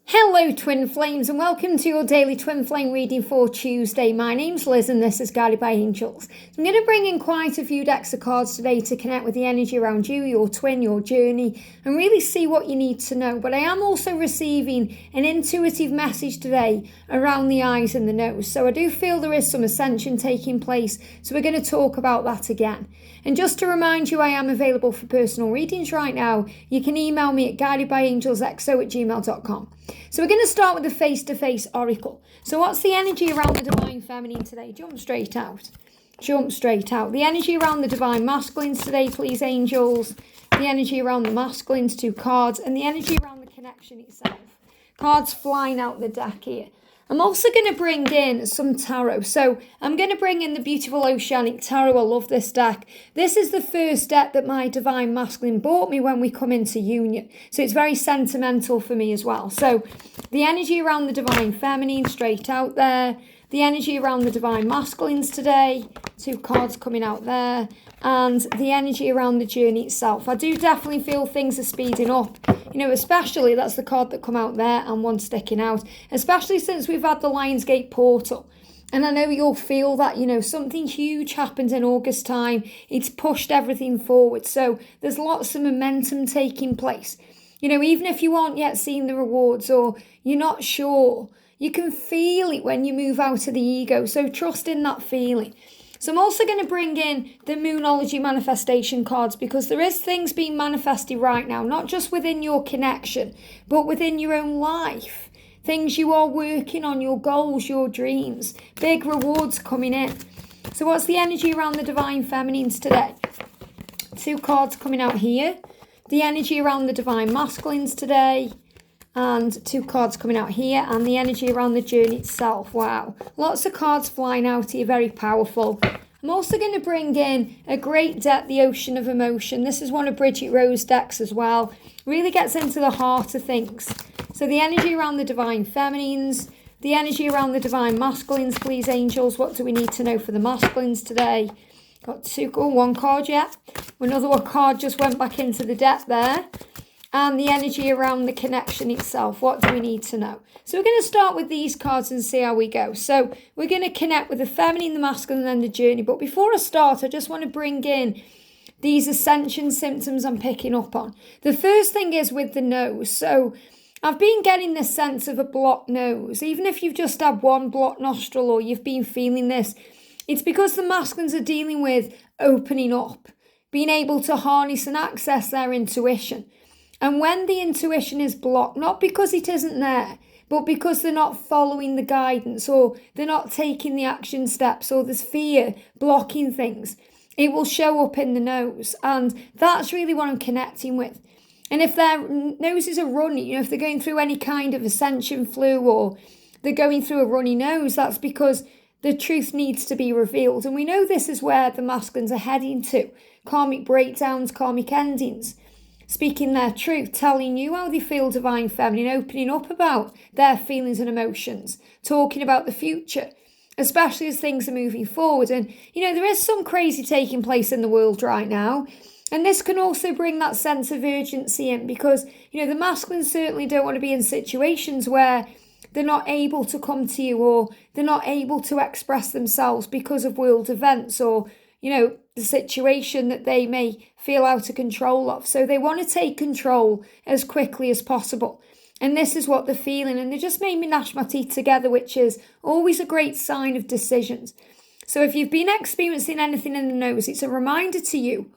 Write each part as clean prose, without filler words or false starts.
Hello Twin Flames and welcome to your daily Twin Flame reading for Tuesday. My name's Liz and this is Guided by Angels. I'm going to bring in quite a few decks of cards today to connect with the energy around you, your twin, your journey, and really see what you need to know. But I am also receiving an intuitive message today around the eyes and the nose. So I do feel there is some ascension taking place. So we're going to talk about that again. And just to remind you, I am available for personal readings right now. You can email me at guidedbyangelsxo@gmail.com. So we're going to start with the face-to-face oracle. So what's the energy around the divine feminine today? Jump straight out. Jump straight out. The energy around the divine masculines today, please, angels. The energy around the masculines, 2 cards. And the energy around the connection itself. Cards flying out the deck here. I'm also going to bring in some tarot. So I'm going to bring in the beautiful Oceanic tarot. I love this deck. This is the first deck that my divine masculine bought me when we come into union. So it's very sentimental for me as well. So the energy around the divine feminine straight out there. The energy around the divine masculines today. 2 cards coming out there. And the energy around the journey itself. I do definitely feel things are speeding up. You know, especially that's the card that come out there and one sticking out. Especially since we've had the Lionsgate portal. And I know you'll feel that, you know, something huge happened in August time. It's pushed everything forward. So there's lots of momentum taking place. You know, even if you aren't yet seeing the rewards or you're not sure, you can feel it when you move out of the ego. So trust in that feeling. So I'm also going to bring in the Moonology manifestation cards because there is things being manifested right now, not just within your connection, but within your own life. Things you are working on, your goals, your dreams, big rewards coming in. So what's the energy around the divine feminines today? 2 cards coming out here. The energy around the divine masculines today. And 2 cards coming out here, and the energy around the journey itself. Wow. Lots of cards flying out here, very powerful. I'm also going to bring in a great deck, the Ocean of Emotion. This is one of Bridget Rose's decks as well. Really gets into the heart of things. So the energy around the divine feminines, the energy around the divine masculines, please, angels. What do we need to know for the masculines today? Got 1 card yet. Another 1 card just went back into the deck there. And the energy around the connection itself. What do we need to know? So we're going to start with these cards and see how we go. So we're going to connect with the feminine, the masculine, and then the journey. But before I start, I just want to bring in these ascension symptoms I'm picking up on. The first thing is with the nose. So I've been getting this sense of a blocked nose. Even if you've just had 1 blocked nostril or you've been feeling this, it's because the masculines are dealing with opening up, being able to harness and access their intuition. And when the intuition is blocked, not because it isn't there, but because they're not following the guidance or they're not taking the action steps or there's fear blocking things, it will show up in the nose. And that's really what I'm connecting with. And if their noses are runny, you know, if they're going through any kind of ascension flu or they're going through a runny nose, that's because the truth needs to be revealed. And we know this is where the masculines are heading to. Karmic breakdowns, karmic endings. Speaking their truth, telling you how they feel, divine feminine, opening up about their feelings and emotions, talking about the future, especially as things are moving forward. And, you know, there is some crazy taking place in the world right now. And this can also bring that sense of urgency in because, you know, the masculines certainly don't want to be in situations where they're not able to come to you or they're not able to express themselves because of world events or, you know, the situation that they may feel out of control of. So they want to take control as quickly as possible. And this is what they're feeling. And they just made me gnash my teeth together, which is always a great sign of decisions. So if you've been experiencing anything in the nose, it's a reminder to you.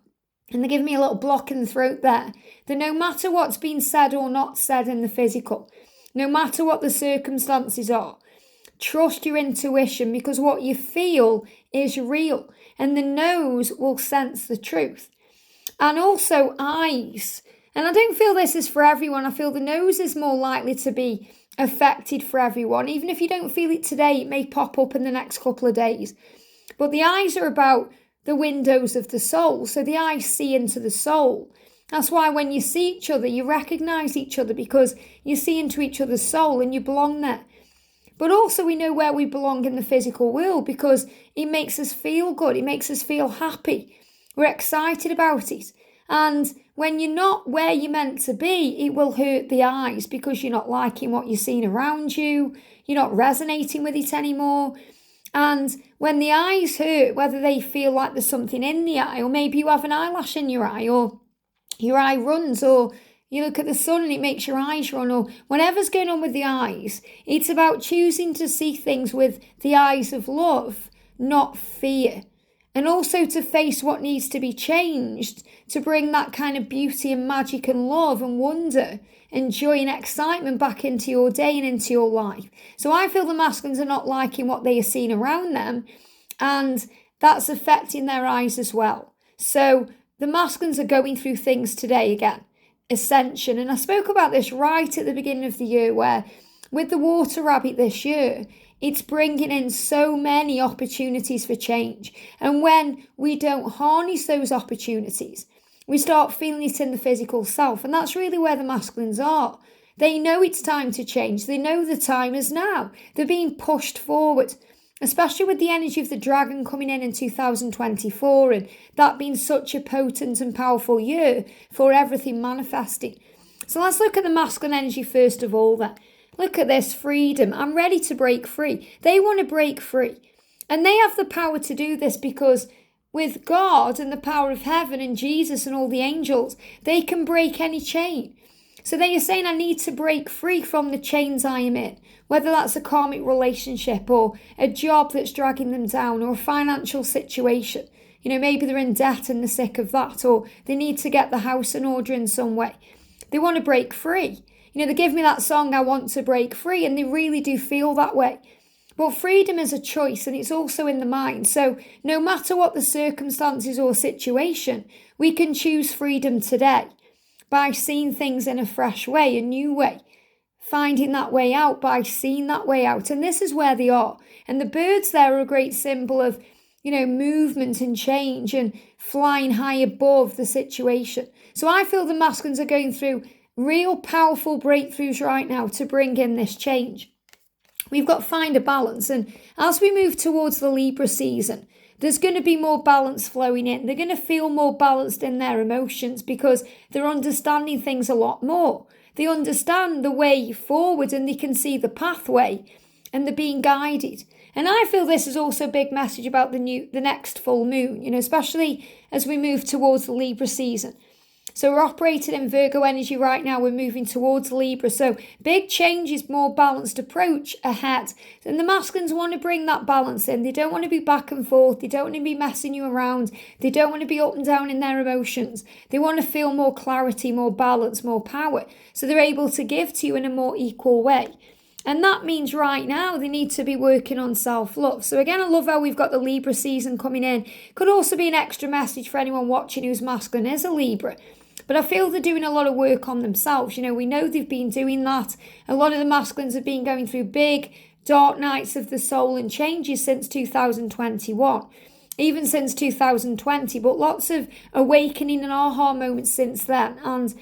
And they give me a little block in the throat there. That no matter what's been said or not said in the physical, no matter what the circumstances are, trust your intuition because what you feel is real. And the nose will sense the truth. And also eyes. And I don't feel this is for everyone. I feel the nose is more likely to be affected for everyone. Even if you don't feel it today, it may pop up in the next couple of days. But the eyes are about the windows of the soul. So the eyes see into the soul. That's why when you see each other, you recognize each other because you see into each other's soul and you belong there. But also we know where we belong in the physical world because it makes us feel good. It makes us feel happy. We're excited about it. And when you're not where you're meant to be, it will hurt the eyes because you're not liking what you're seeing around you. You're not resonating with it anymore. And when the eyes hurt, whether they feel like there's something in the eye, or maybe you have an eyelash in your eye, or your eye runs, or you look at the sun and it makes your eyes run, or whatever's going on with the eyes, it's about choosing to see things with the eyes of love, not fear. And also to face what needs to be changed to bring that kind of beauty and magic and love and wonder and joy and excitement back into your day and into your life. So I feel the masculines are not liking what they are seeing around them, and that's affecting their eyes as well. So the masculines are going through things today again. Ascension. And I spoke about this right at the beginning of the year, where with the water rabbit this year, it's bringing in so many opportunities for change. And when we don't harness those opportunities, we start feeling it in the physical self. And that's really where the masculines are. They know it's time to change. They know the time is now. They're being pushed forward, especially with the energy of the dragon coming in 2024, and that being such a potent and powerful year for everything manifesting. So let's look at the masculine energy first of all then. Look at this freedom. I'm ready to break free. They want to break free. And they have the power to do this because with God and the power of heaven and Jesus and all the angels, they can break any chain. So they are saying, I need to break free from the chains I am in, whether that's a karmic relationship or a job that's dragging them down or a financial situation. You know, maybe they're in debt and they're sick of that, or they need to get the house in order in some way. They want to break free. You know, they give me that song, I want to break free, and they really do feel that way. But freedom is a choice, and it's also in the mind. So no matter what the circumstances or situation, we can choose freedom today by seeing things in a fresh way, a new way, finding that way out by seeing that way out. And this is where they are. And the birds there are a great symbol of, you know, movement and change and flying high above the situation. So I feel the masculines are going through real powerful breakthroughs right now to bring in this change. We've got to find a balance. And as we move towards the Libra season, there's going to be more balance flowing in. They're going to feel more balanced in their emotions because they're understanding things a lot more. They understand the way forward and they can see the pathway and they're being guided. And I feel this is also a big message about the next full moon, you know, especially as we move towards the Libra season. So we're operating in Virgo energy right now. We're moving towards Libra. So big changes, more balanced approach ahead. And the masculines want to bring that balance in. They don't want to be back and forth. They don't want to be messing you around. They don't want to be up and down in their emotions. They want to feel more clarity, more balance, more power. So they're able to give to you in a more equal way. And that means right now they need to be working on self-love. So again, I love how we've got the Libra season coming in. Could also be an extra message for anyone watching who's masculine is a Libra. But I feel they're doing a lot of work on themselves. You know, we know they've been doing that. A lot of the masculines have been going through big, dark nights of the soul and changes since 2021. Even since 2020. But lots of awakening and aha moments since then. And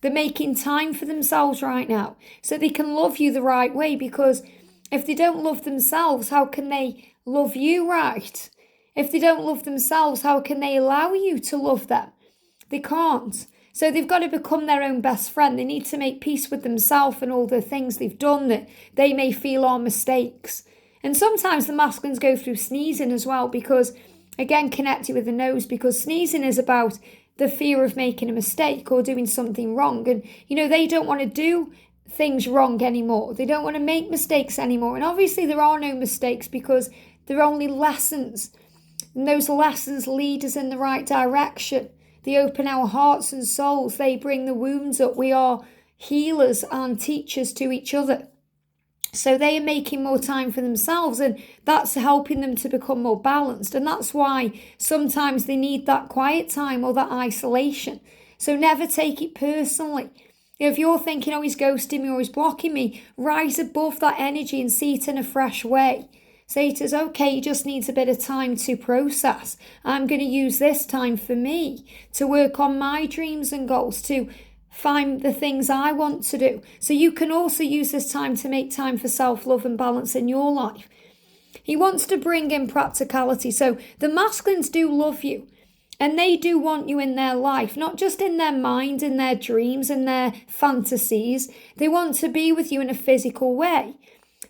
they're making time for themselves right now. So they can love you the right way. Because if they don't love themselves, how can they love you right? If they don't love themselves, how can they allow you to love them? They can't. So they've got to become their own best friend. They need to make peace with themselves and all the things they've done that they may feel are mistakes. And sometimes the masculines go through sneezing as well because, again, connected with the nose, because sneezing is about the fear of making a mistake or doing something wrong. And, you know, they don't want to do things wrong anymore. They don't want to make mistakes anymore. And obviously there are no mistakes because they're only lessons. And those lessons lead us in the right direction. They open our hearts and souls. They bring the wounds up. We are healers and teachers to each other. So they are making more time for themselves, and that's helping them to become more balanced. And that's why sometimes they need that quiet time or that isolation. So never take it personally. If you're thinking, oh, he's ghosting me or he's blocking me, rise above that energy and see it in a fresh way. Say to us, okay, he just needs a bit of time to process. I'm going to use this time for me to work on my dreams and goals, to find the things I want to do. So you can also use this time to make time for self-love and balance in your life. He wants to bring in practicality. So the masculines do love you. And they do want you in their life, not just in their mind, in their dreams, in their fantasies. They want to be with you in a physical way.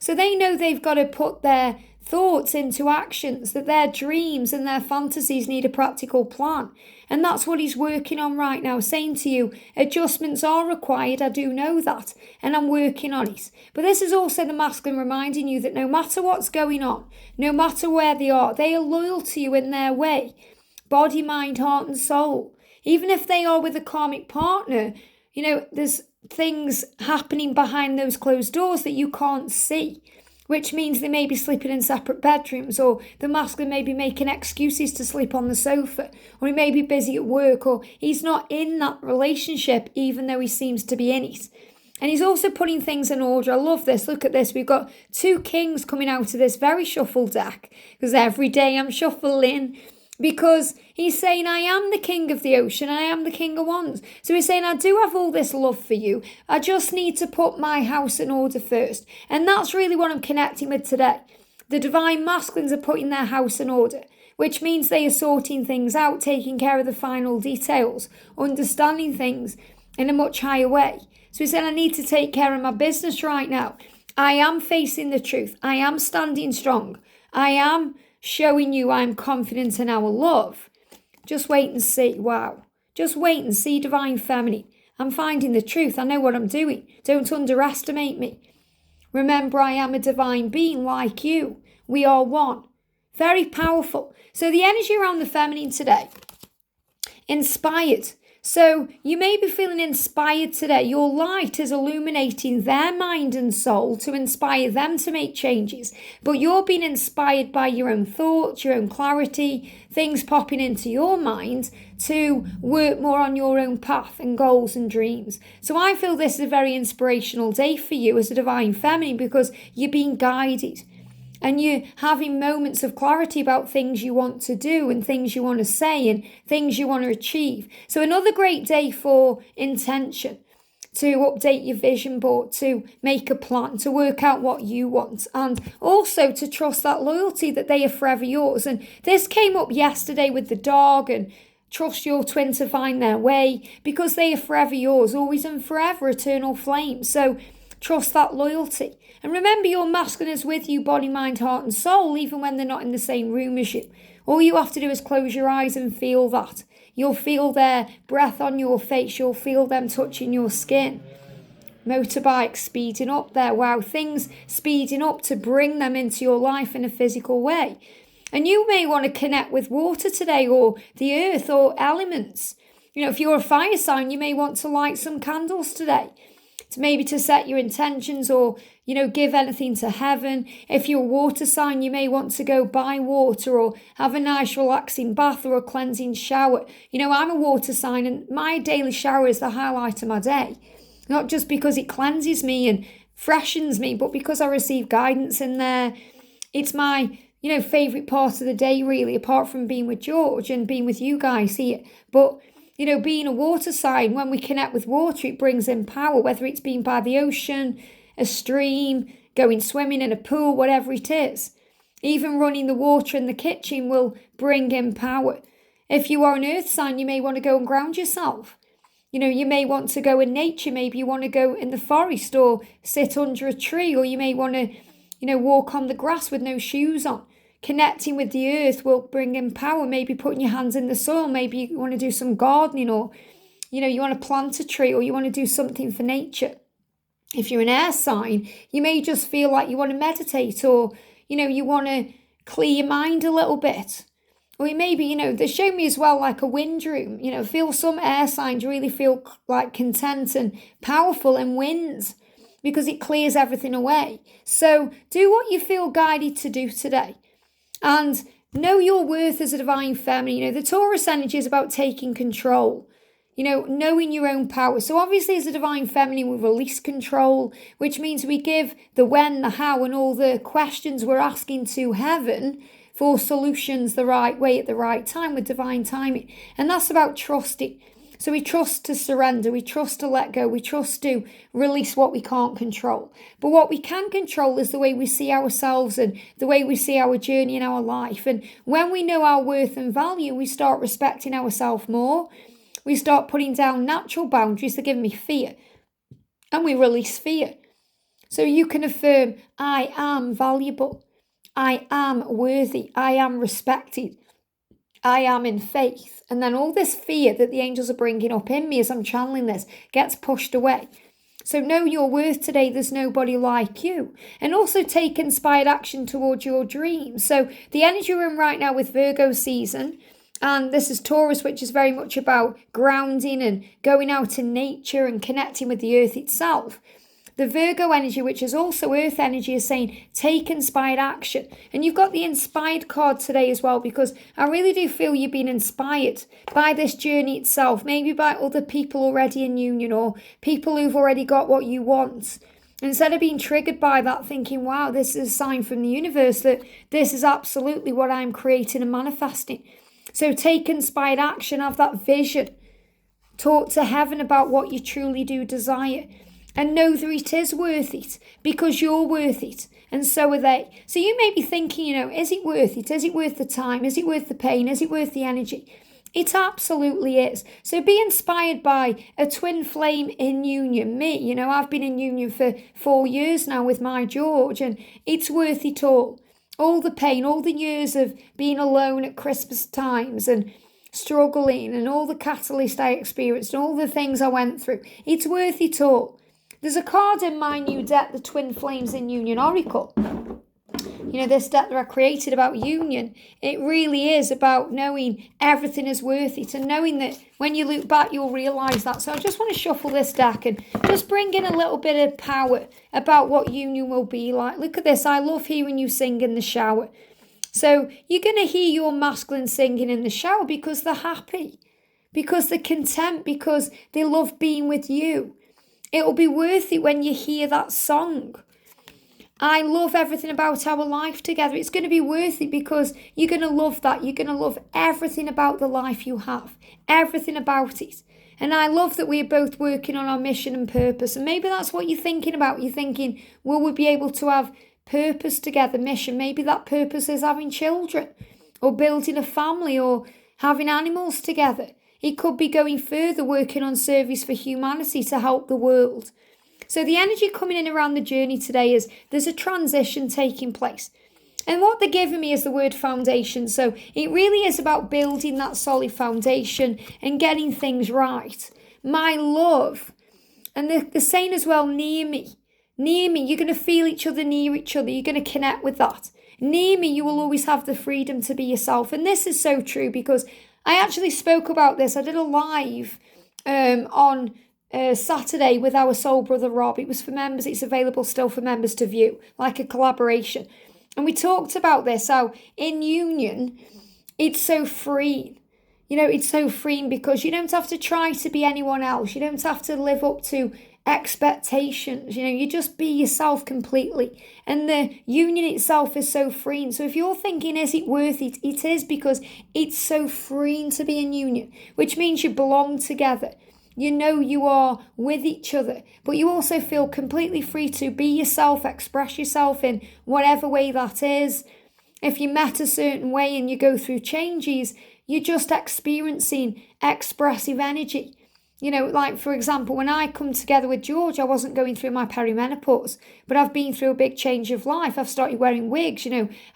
So they know they've got to put their thoughts into actions, that their dreams and their fantasies need a practical plan. And that's what he's working on right now, saying to you, adjustments are required, I do know that, and I'm working on it. But this is also the masculine reminding you that no matter what's going on, no matter where they are loyal to you in their way. Body, mind, heart and soul. Even if they are with a karmic partner, there's things happening behind those closed doors that you can't see, which means they may be sleeping in separate bedrooms, or the masculine may be making excuses to sleep on the sofa, or he may be busy at work, or he's not in that relationship even though he seems to be in it. And he's also putting things in order. I love this. Look at this. We've got 2 kings coming out of this very shuffled deck, because every day I'm shuffling, because he's saying, I am the king of the ocean, and I am the king of wands. So he's saying, I do have all this love for you. I just need to put my house in order first. And that's really what I'm connecting with today. The divine masculines are putting their house in order, which means they are sorting things out, taking care of the final details, understanding things in a much higher way. So he's saying, I need to take care of my business right now. I am facing the truth. I am standing strong. I am showing you I'm confident in our love. Just wait and see. Wow. Just wait and see, divine feminine. I'm finding the truth. I know what I'm doing. Don't underestimate me. Remember, I am a divine being like you. We are one. Very powerful. So the energy around the feminine today. Inspired. So you may be feeling inspired today. Your light is illuminating their mind and soul to inspire them to make changes. But you're being inspired by your own thoughts, your own clarity, things popping into your mind to work more on your own path and goals and dreams. So I feel this is a very inspirational day for you as a divine feminine, because you're being guided. And you're having moments of clarity about things you want to do and things you want to say and things you want to achieve. So another great day for intention, to update your vision board, to make a plan, to work out what you want, and also to trust that loyalty that they are forever yours. And this came up yesterday with the dog, and trust your twin to find their way, because they are forever yours, always and forever, eternal flame. So trust that loyalty. And remember, your masculine is with you, body, mind, heart and soul, even when they're not in the same room as you. All you have to do is close your eyes and feel that. You'll feel their breath on your face. You'll feel them touching your skin. Motorbikes speeding up there. Wow, things speeding up to bring them into your life in a physical way. And you may want to connect with water today, or the earth, or elements. If you're a fire sign, you may want to light some candles today, to set your intentions, or give anything to heaven. If you're a water sign, you may want to go buy water, or have a nice relaxing bath, or a cleansing shower. I'm a water sign, and my daily shower is the highlight of my day, not just because it cleanses me and freshens me, but because I receive guidance in there. It's my favourite part of the day, really, apart from being with George and being with you guys here. But being a water sign, when we connect with water, it brings in power, whether it's being by the ocean, a stream, going swimming in a pool, whatever it is. Even running the water in the kitchen will bring in power. If you are an earth sign, you may want to go and ground yourself. You may want to go in nature. Maybe you want to go in the forest, or sit under a tree, or you may want to, walk on the grass with no shoes on. Connecting with the earth will bring in power. Maybe putting your hands in the soil. Maybe you want to do some gardening, or, you want to plant a tree, or you want to do something for nature. If you're an air sign, you may just feel like you want to meditate, or, you want to clear your mind a little bit. Or maybe, they show me as well like a wind room. Feel some air signs really feel like content and powerful in winds, because it clears everything away. So do what you feel guided to do today. And know your worth as a divine feminine. The Taurus energy is about taking control, knowing your own power. So obviously as a divine feminine, we release control, which means we give the when, the how, and all the questions we're asking to heaven for solutions the right way at the right time with divine timing. And that's about trusting. So we trust to surrender, we trust to let go, we trust to release what we can't control. But what we can control is the way we see ourselves and the way we see our journey in our life. And when we know our worth and value, we start respecting ourselves more. We start putting down natural boundaries that give me fear. And we release fear. So you can affirm, I am valuable. I am worthy. I am respected. I am in faith. And then all this fear that the angels are bringing up in me as I'm channeling this gets pushed away. So know your worth today. There's nobody like you. And also take inspired action towards your dreams. So the energy we're in right now with Virgo season, and this is Taurus, which is very much about grounding and going out in nature and connecting with the earth itself. The Virgo energy, which is also earth energy, is saying take inspired action. And you've got the inspired card today as well, because I really do feel you've been inspired by this journey itself, maybe by other people already in union or people who've already got what you want. Instead of being triggered by that, thinking, wow, this is a sign from the universe that this is absolutely what I'm creating and manifesting. So take inspired action, have that vision. Talk to heaven about what you truly do desire. And know that it is worth it because you're worth it and so are they. So you may be thinking, is it worth it? Is it worth the time? Is it worth the pain? Is it worth the energy? It absolutely is. So be inspired by a twin flame in union. Me, I've been in union for 4 years now with my George, and it's worth it all. All the pain, all the years of being alone at Christmas times and struggling and all the catalyst I experienced and all the things I went through. It's worth it all. There's a card in my new deck, the Twin Flames in Union Oracle. This deck that I created about union, it really is about knowing everything is worth it and knowing that when you look back, you'll realise that. So I just want to shuffle this deck and just bring in a little bit of power about what union will be like. Look at this. I love hearing you sing in the shower. So you're going to hear your masculine singing in the shower because they're happy, because they're content, because they love being with you. It'll be worth it when you hear that song. I love everything about our life together. It's going to be worth it because you're going to love that. You're going to love everything about the life you have, everything about it. And I love that we're both working on our mission and purpose. And maybe that's what you're thinking about. You're thinking, will we be able to have purpose together, mission? Maybe that purpose is having children or building a family or having animals together. It could be going further, working on service for humanity to help the world. So the energy coming in around the journey today is there's a transition taking place. And what they're giving me is the word foundation. So it really is about building that solid foundation and getting things right. My love. And they're saying as well, near me. Near me, you're going to feel each other near each other. You're going to connect with that. Near me, you will always have the freedom to be yourself. And this is so true because I actually spoke about this. I did a live on Saturday with our soul brother Rob. It was for members. It's available still for members to view, like a collaboration. And we talked about this, how in union, it's so freeing. It's so freeing because you don't have to try to be anyone else. You don't have to live up to expectations. You just be yourself completely. And the union itself is so freeing. So if you're thinking, is it worth it? It is, because it's so freeing to be in union, which means you belong together. You are with each other, but you also feel completely free to be yourself, express yourself in whatever way that is. If you met a certain way and you go through changes, you're just experiencing expressive energy. Like, for example, when I come together with George, I wasn't going through my perimenopause, but I've been through a big change of life. I've started wearing wigs,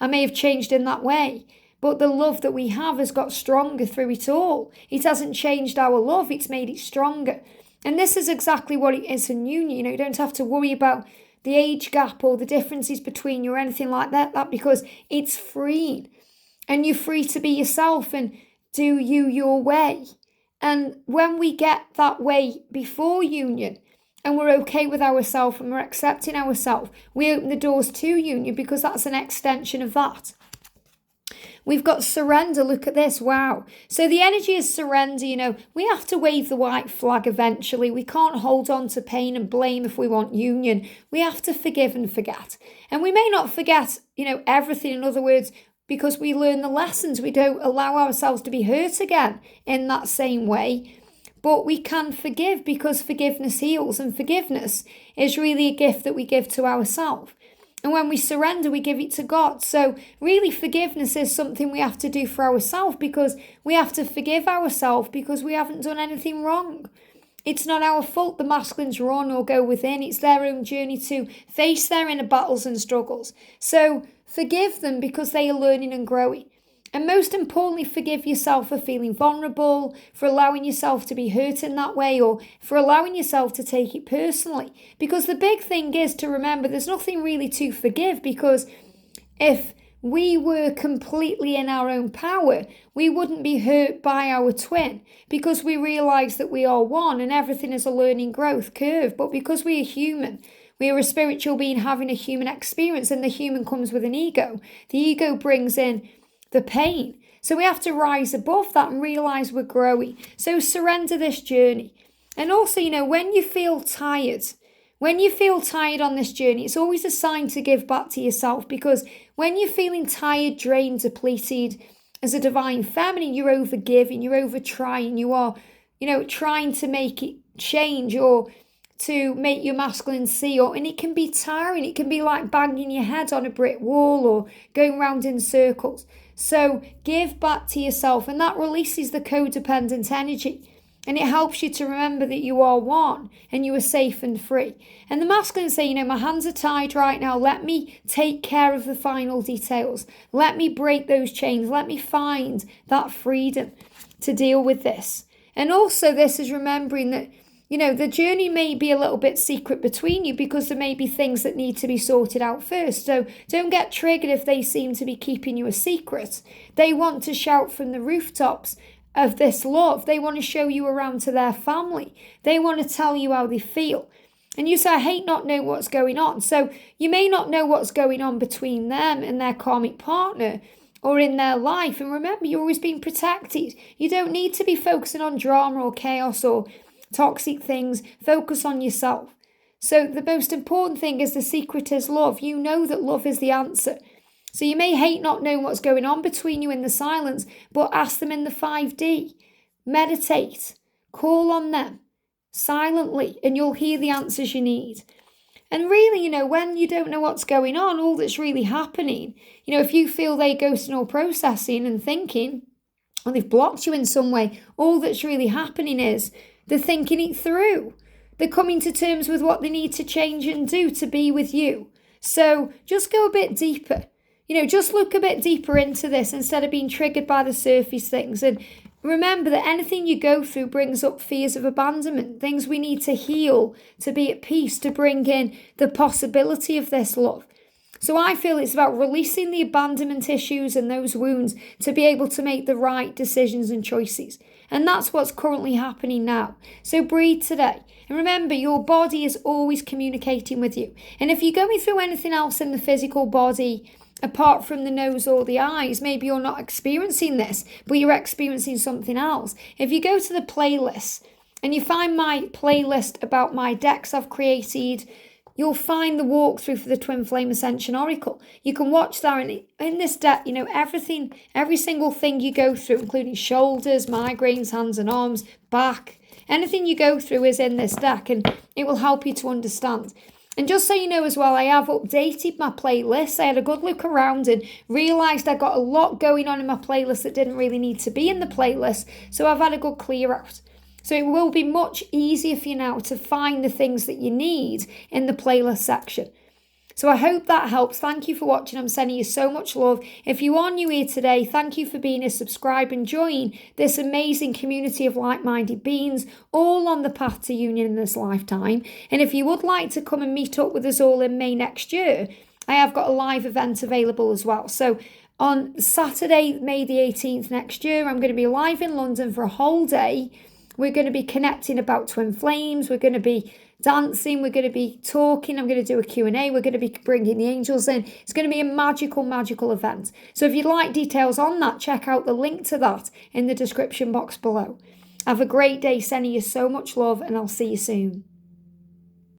I may have changed in that way, but the love that we have has got stronger through it all. It hasn't changed our love, it's made it stronger. And this is exactly what it is in union. You don't have to worry about the age gap or the differences between you or anything like that because it's freeing. And you're free to be yourself and do you your way. And when we get that way before union and we're okay with ourselves and we're accepting ourselves, we open the doors to union because that's an extension of that. We've got surrender. Look at this. Wow. So the energy is surrender. We have to wave the white flag eventually. We can't hold on to pain and blame if we want union. We have to forgive and forget. And we may not forget, everything. In other words, because we learn the lessons, we don't allow ourselves to be hurt again in that same way. But we can forgive because forgiveness heals, and forgiveness is really a gift that we give to ourselves. And when we surrender, we give it to God. So really forgiveness is something we have to do for ourselves, because we have to forgive ourselves because we haven't done anything wrong. It's not our fault the masculines run or go within. It's their own journey to face their inner battles and struggles. So forgive them because they are learning and growing. And most importantly, forgive yourself for feeling vulnerable, for allowing yourself to be hurt in that way, or for allowing yourself to take it personally. Because the big thing is to remember there's nothing really to forgive, because if we were completely in our own power, we wouldn't be hurt by our twin, because we realise that we are one and everything is a learning growth curve. But because we are human, we are a spiritual being having a human experience, and the human comes with an ego. The ego brings in the pain. So we have to rise above that and realise we're growing. So surrender this journey. And also, when you feel tired on this journey, it's always a sign to give back to yourself, because when you're feeling tired, drained, depleted, as a divine feminine, you're overgiving, you're over trying, you are, trying to make it change or to make your masculine see, and it can be tiring. It can be like banging your head on a brick wall or going round in circles. So give back to yourself, and that releases the codependent energy, and it helps you to remember that you are one and you are safe and free. And the masculine say, my hands are tied right now. Let me take care of the final details. Let me break those chains. Let me find that freedom to deal with this. And also this is remembering that the journey may be a little bit secret between you, because there may be things that need to be sorted out first. So don't get triggered if they seem to be keeping you a secret. They want to shout from the rooftops of this love. They want to show you around to their family. They want to tell you how they feel. And you say, I hate not know what's going on. So you may not know what's going on between them and their karmic partner or in their life. And remember, you're always being protected. You don't need to be focusing on drama or chaos or toxic things. Focus on yourself. So the most important thing is the secret is love. You know that love is the answer. So you may hate not knowing what's going on between you in the silence, but ask them in the 5D. Meditate. Call on them silently, and you'll hear the answers you need. And really, when you don't know what's going on, all that's really happening, if you feel they're ghosting or processing and thinking, or they've blocked you in some way, all that's really happening is they're thinking it through. They're coming to terms with what they need to change and do to be with you. So just go a bit deeper. Just look a bit deeper into this instead of being triggered by the surface things. And remember that anything you go through brings up fears of abandonment, things we need to heal, to be at peace, to bring in the possibility of this love. So I feel it's about releasing the abandonment issues and those wounds to be able to make the right decisions and choices. And that's what's currently happening now. So breathe today. And remember, your body is always communicating with you. And if you're going through anything else in the physical body, apart from the nose or the eyes, maybe you're not experiencing this, but you're experiencing something else. If you go to the playlist and you find my playlist about my decks I've created, you'll find the walkthrough for the Twin Flame Ascension Oracle. You can watch that, and in this deck, everything, every single thing you go through, including shoulders, migraines, hands and arms, back, anything you go through is in this deck, and it will help you to understand. And just so you know as well, I have updated my playlist. I had a good look around and realised I got a lot going on in my playlist that didn't really need to be in the playlist, so I've had a good clear out. So it will be much easier for you now to find the things that you need in the playlist section. So I hope that helps. Thank you for watching. I'm sending you so much love. If you are new here today, thank you for being a subscribe and join this amazing community of like-minded beings, all on the path to union in this lifetime. And if you would like to come and meet up with us all in May next year, I have got a live event available as well. So on Saturday, May the 18th next year, I'm going to be live in London for a whole day. We're going to be connecting about twin flames. We're going to be dancing. We're going to be talking. I'm going to do a Q&A. We're going to be bringing the angels in. It's going to be a magical, magical event. So if you'd like details on that, check out the link to that in the description box below. Have a great day. Sending you so much love, and I'll see you soon.